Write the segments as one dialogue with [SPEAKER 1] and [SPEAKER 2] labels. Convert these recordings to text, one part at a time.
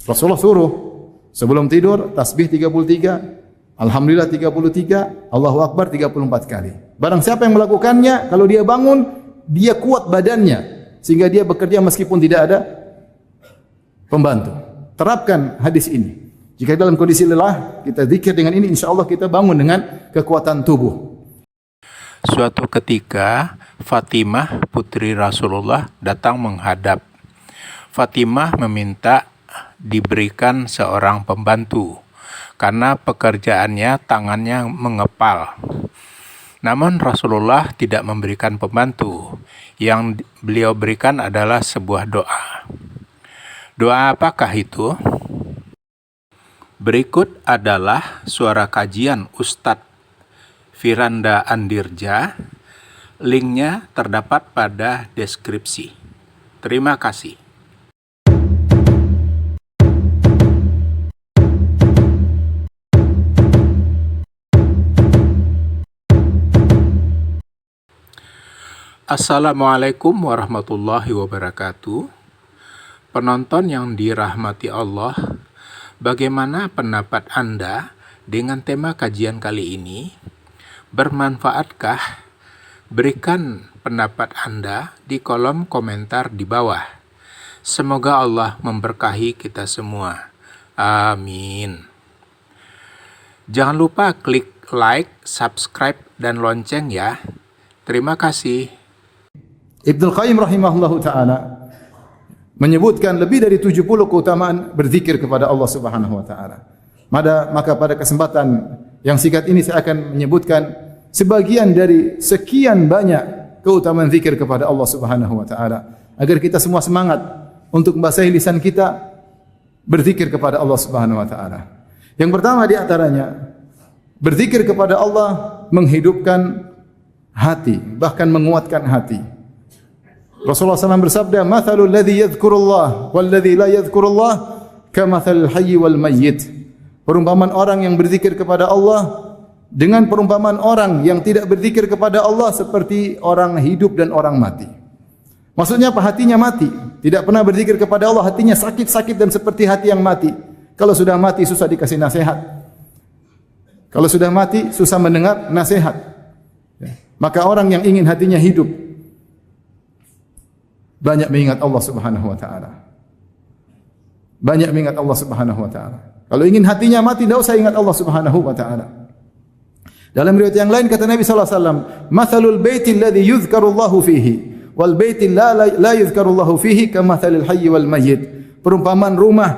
[SPEAKER 1] Rasulullah suruh sebelum tidur tasbih 33, alhamdulillah 33, Allahu Akbar 34 kali. Barang siapa yang melakukannya, kalau dia bangun, dia kuat badannya sehingga dia bekerja meskipun tidak ada pembantu. Terapkan hadis ini. Jika dalam kondisi lelah, kita zikir dengan ini, insyaallah kita bangun dengan kekuatan tubuh.
[SPEAKER 2] Suatu ketika, Fatimah putri Rasulullah datang menghadap. Fatimah meminta diberikan seorang pembantu karena pekerjaannya tangannya mengepal. Namun Rasulullah tidak memberikan pembantu. Yang beliau berikan adalah sebuah doa. Doa apakah itu? Berikut adalah suara kajian Ustadz Firanda Andirja. Linknya terdapat pada deskripsi. Terima kasih. Assalamualaikum warahmatullahi wabarakatuh. Penonton yang dirahmati Allah, bagaimana pendapat Anda dengan tema kajian kali ini? Bermanfaatkah? Berikan pendapat Anda di kolom komentar di bawah. Semoga Allah memberkahi kita semua. Amin. Jangan lupa klik like, subscribe, dan lonceng ya. Terima kasih.
[SPEAKER 1] Ibnu Qayyim rahimahullahu ta'ala menyebutkan lebih dari 70 keutamaan berzikir kepada Allah Subhanahu wa taala. Maka pada kesempatan yang singkat ini saya akan menyebutkan sebagian dari sekian banyak keutamaan zikir kepada Allah Subhanahu wa taala agar kita semua semangat untuk membasahi lisan kita berzikir kepada Allah Subhanahu wa taala. Yang pertama di antaranya, berzikir kepada Allah menghidupkan hati, bahkan menguatkan hati. Rasulullah SAW bersabda, "Mathalul ladzi yadhkurullah wal ladzi la yadhkurullah kamathalil hayyi wal mayyit." Perumpamaan orang yang berzikir kepada Allah dengan perumpamaan orang yang tidak berzikir kepada Allah seperti orang hidup dan orang mati. Maksudnya apa? Hatinya mati, tidak pernah berzikir kepada Allah, hatinya sakit-sakit dan seperti hati yang mati. Kalau sudah mati susah dikasih nasihat. Kalau sudah mati susah mendengar nasihat. Maka orang yang ingin hatinya hidup banyak mengingat Allah Subhanahu wa taala. Banyak mengingat Allah Subhanahu wa taala. Kalau ingin hatinya mati, tidak usah ingat Allah Subhanahu wa taala. Dalam riwayat yang lain kata Nabi sallallahu alaihi wasallam, "Mathalul baiti alladhi yuzkarullahu fihi wal baiti la yuzkarullahu fihi kamathalil hayyi wal mayyit." Perumpamaan rumah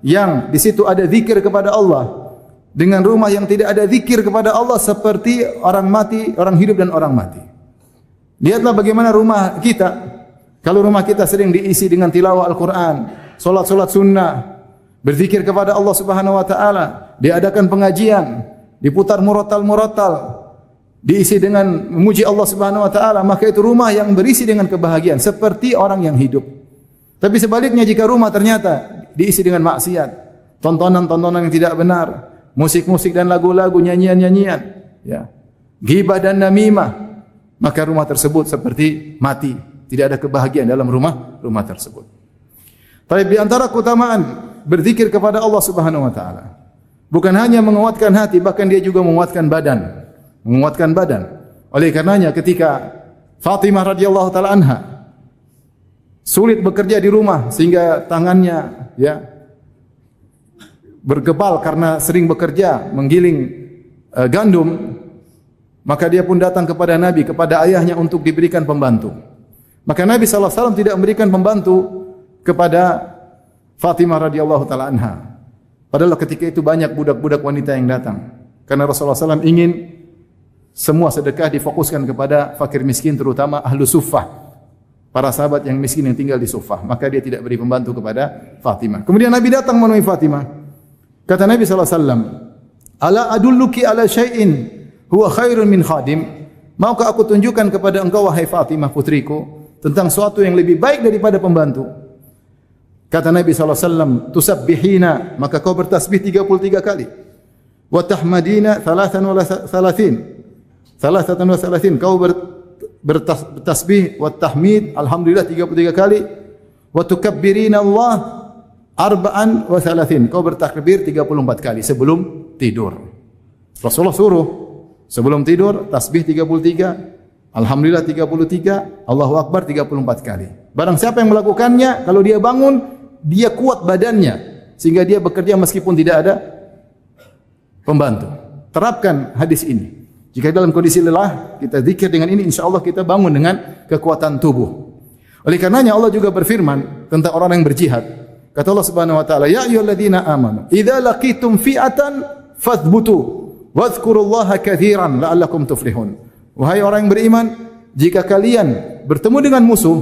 [SPEAKER 1] yang di situ ada zikir kepada Allah dengan rumah yang tidak ada zikir kepada Allah seperti orang mati, orang hidup dan orang mati. Lihatlah bagaimana rumah kita. Kalau rumah kita sering diisi dengan tilawah Al-Quran, solat-solat sunnah, berzikir kepada Allah Subhanahu wa taala, diadakan pengajian, diputar murotal-murotal, diisi dengan memuji Allah Subhanahu wa taala, maka itu rumah yang berisi dengan kebahagiaan seperti orang yang hidup. Tapi sebaliknya jika rumah ternyata diisi dengan maksiat, tontonan-tontonan yang tidak benar, musik-musik dan lagu-lagu, nyanyian-nyanyian, ya, ghibah dan namimah, maka rumah tersebut seperti mati. Tidak ada kebahagiaan dalam rumah tersebut. Tapi di antara keutamaan berzikir kepada Allah Subhanahu wa taala, bukan hanya menguatkan hati, bahkan dia juga menguatkan badan. Menguatkan badan. Oleh karenanya ketika Fatimah radhiyallahu taala anha sulit bekerja di rumah sehingga tangannya ya bergebal karena sering bekerja menggiling gandum, maka dia pun datang kepada Nabi, kepada ayahnya untuk diberikan pembantu. Maka Nabi SAW tidak memberikan pembantu kepada Fatimah radhiyallahu taala anha. Padahal ketika itu banyak budak-budak wanita yang datang. Karena Rasulullah SAW ingin semua sedekah difokuskan kepada fakir miskin, terutama ahlu suffah, para sahabat yang miskin yang tinggal di suffah. Maka dia tidak beri pembantu kepada Fatimah. Kemudian Nabi datang menemui Fatimah. Kata Nabi SAW, "Ala adulluki ala syai'in huwa khairun min khadim?" Maukah aku tunjukkan kepada engkau wahai Fatimah putriku tentang sesuatu yang lebih baik daripada pembantu? Kata Nabi SAW, "Tusabbihina," maka kau bertasbih 33 kali. "Wa tahmadina 33, kau bertasbih wa tahmid alhamdulillah 33 kali. "Wa tukabbirina Allah arba'an wa thalathin. Kau bertakbir 34 kali sebelum tidur. Rasulullah suruh sebelum tidur tasbih 33, alhamdulillah 33, Allahu akbar 34 kali. Barang siapa yang melakukannya, kalau dia bangun, dia kuat badannya sehingga dia bekerja meskipun tidak ada pembantu. Terapkan hadis ini. Jika dalam kondisi lelah, kita zikir dengan ini, insyaallah kita bangun dengan kekuatan tubuh. Oleh karenanya Allah juga berfirman tentang orang yang berjihad. Kata Allah Subhanahu wa taala, "Ya ayyuhalladzina amanu, idza laqitum fi'atan fathbutu wadhkurullaha katsiran la'allakum tuflihun." Wahai orang yang beriman, jika kalian bertemu dengan musuh,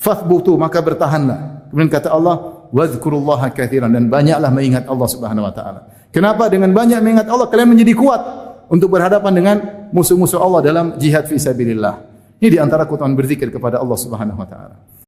[SPEAKER 1] fathbutu, maka bertahanlah. Kemudian kata Allah, wadhkurullaha katsiran, dan banyaklah mengingat Allah Subhanahu wa taala. Kenapa? Dengan banyak mengingat Allah kalian menjadi kuat untuk berhadapan dengan musuh-musuh Allah dalam jihad fi sabilillah. Ini di antara keutamaan berzikir kepada Allah Subhanahu wa taala.